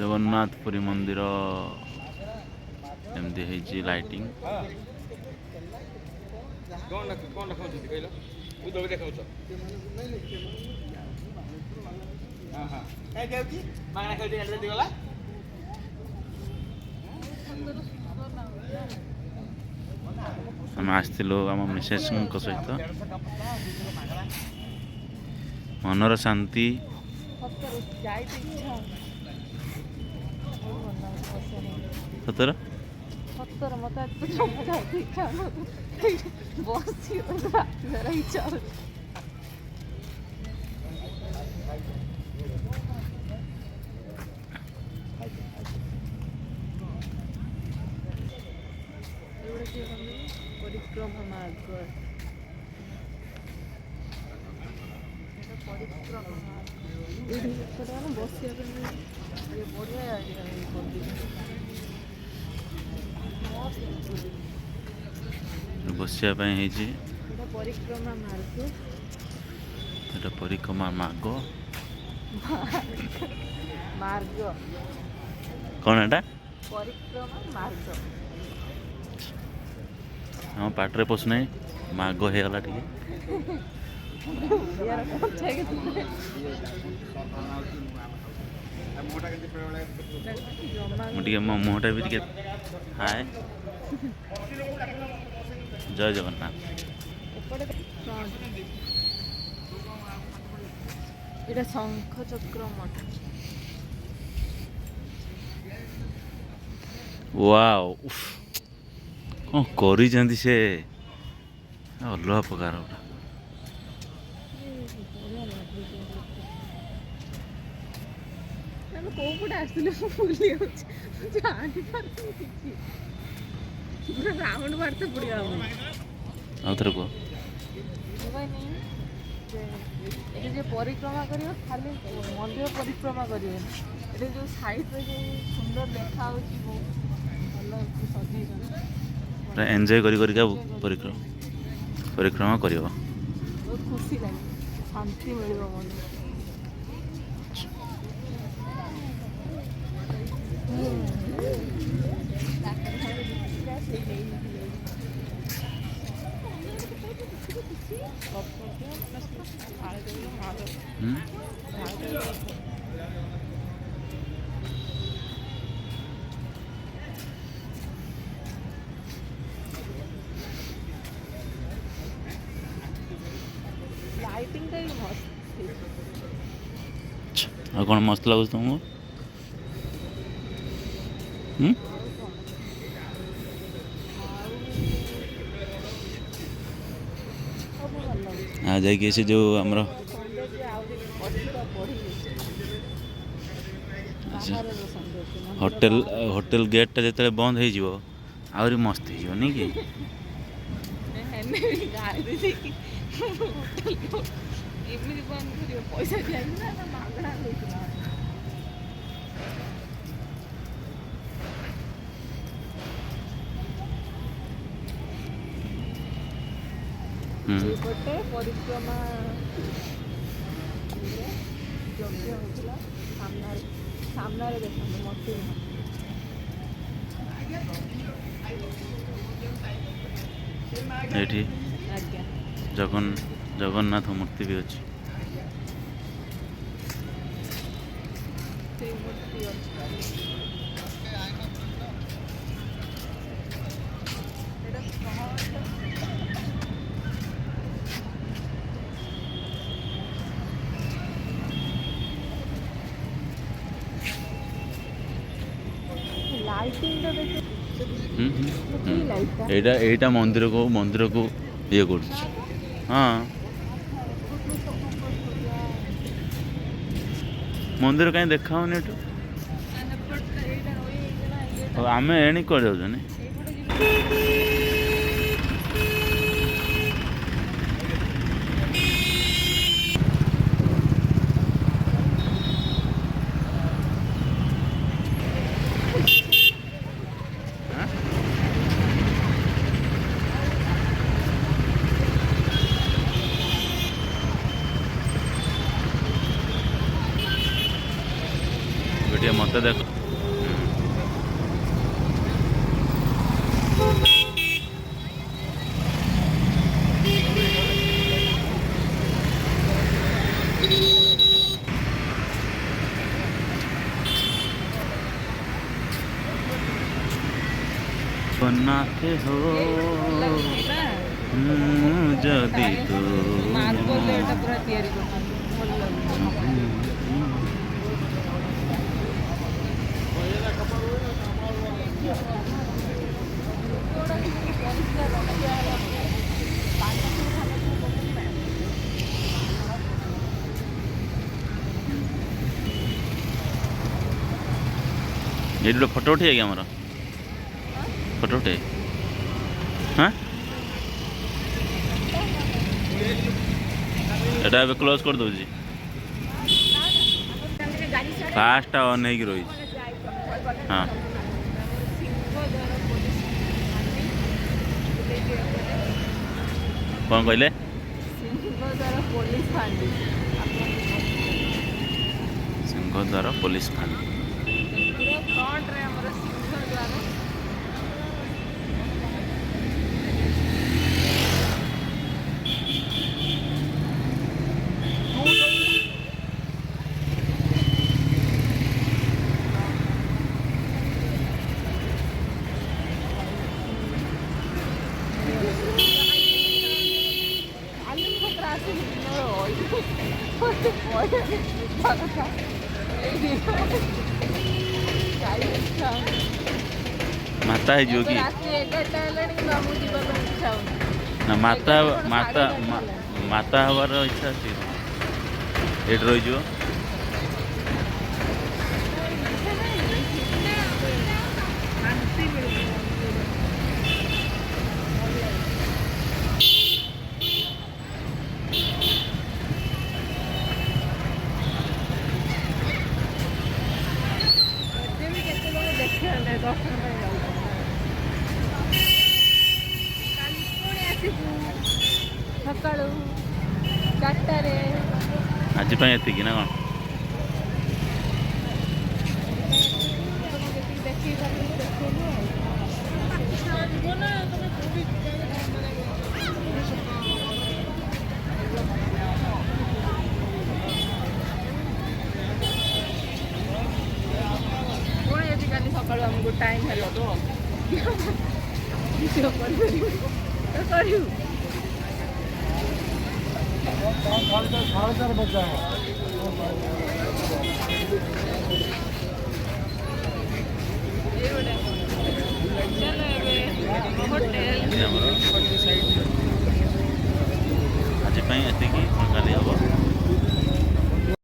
जगन्नाथपुरी मंदिर एमती है लाइटिंग आम आसलु आम मिसेस सहित मनर शांति सतर सत्तर मत इच्छा बस इच्छा परिक्रमा मार्ग बसिया बढ़िया बसिया परिक्रमा मार्ग परिक्रमा मार्ग मार्ग कौन एटा परिक्रमा मार्ग हाँ पाटरे पशुना माग हो गला टे मुझे मो मुहटा भी टे हाय जय जगन्नाथ এটা শঙ্খ চক্র মঠ वाओ कौन करी से अलग प्रकार କୋଉପଟେ ଆସିଲେ ମୁଁ ଭୁଲି ଯାଉଛି ଜାଣିପାରୁନି କିଛି ପୁରା ରାଉଣ୍ଡ ମାରତେ ପଡ଼ିବ ଆମକୁ ଆଉ ଥରେ କୁହ ଏଠି ଯେ ପରିକ୍ରମା କରିବ ଖାଲି ମନ୍ଦିର ପରିକ୍ରମା କରିବେନି ଏଠି ଯେଉଁ ସାଇଡ଼ରେ ଯେଉଁ ସୁନ୍ଦର ଦେଖା ହେଉଛି ବହୁତ ଭଲ ସଜେଇଛନ୍ତି ପୁରା ଏନ୍ଜୟ କରିକା ପରିକ୍ରମା କରିବ ବହୁତ ଖୁସି ଲାଗେ ଶାନ୍ତି ମିଳିବ ମନରେ लाइटिंग का ही मस्त और कौन मस्त लगुच तुमको आ जाइए से जो आमर होटेल होटेल गेट टा जो बंद हो आहरी मस्त हो नहीं कि पैसा मागणा ଗୋଟେ ପରିକ୍ରମା ଯଜ୍ଞ ହେଉଥିଲା ସାମ୍ନାରେ ଦେଖନ୍ତୁ ମୂର୍ତ୍ତି ଏଠି ଜଗନ୍ନାଥ ମୂର୍ତ୍ତି ବି ଅଛି ସେଇ ମୂର୍ତ୍ତି ଅଛି एटा मंदिर को ये कर हाँ मंदिर कहीं देखा आम एणी कर जाऊँ ଟିକେ ମତେ ଦେଖ। बनाते हो जदि तू मार्बल एटा पूरा तैयारी करछन भल लाଗୁଛି। ये फोटो उठे क्या हमारा फोटो उठे हाँ एटा अब क्लोज कर दूँ फास्ट ऑन है रही हाँ कौन कहले सिंहद्वार पुलिस फांदी माता है जो कि ना माता माता माता हवार इच्छा अच्छी एट रही जो ସକାଳୁ 4ଟାରେ ଆଜି ପାଇଁ ଏତିକି ନା କ'ଣ ପୁଣି ଯଦି କାଲି ସକାଳୁ ଆମକୁ ଟାଇମ୍ ହେଲା ତ କରିବୁ साढ़े 4 बजा है ଆଜି ପାଇଁ ଏତିକି କାଲି ହେବ।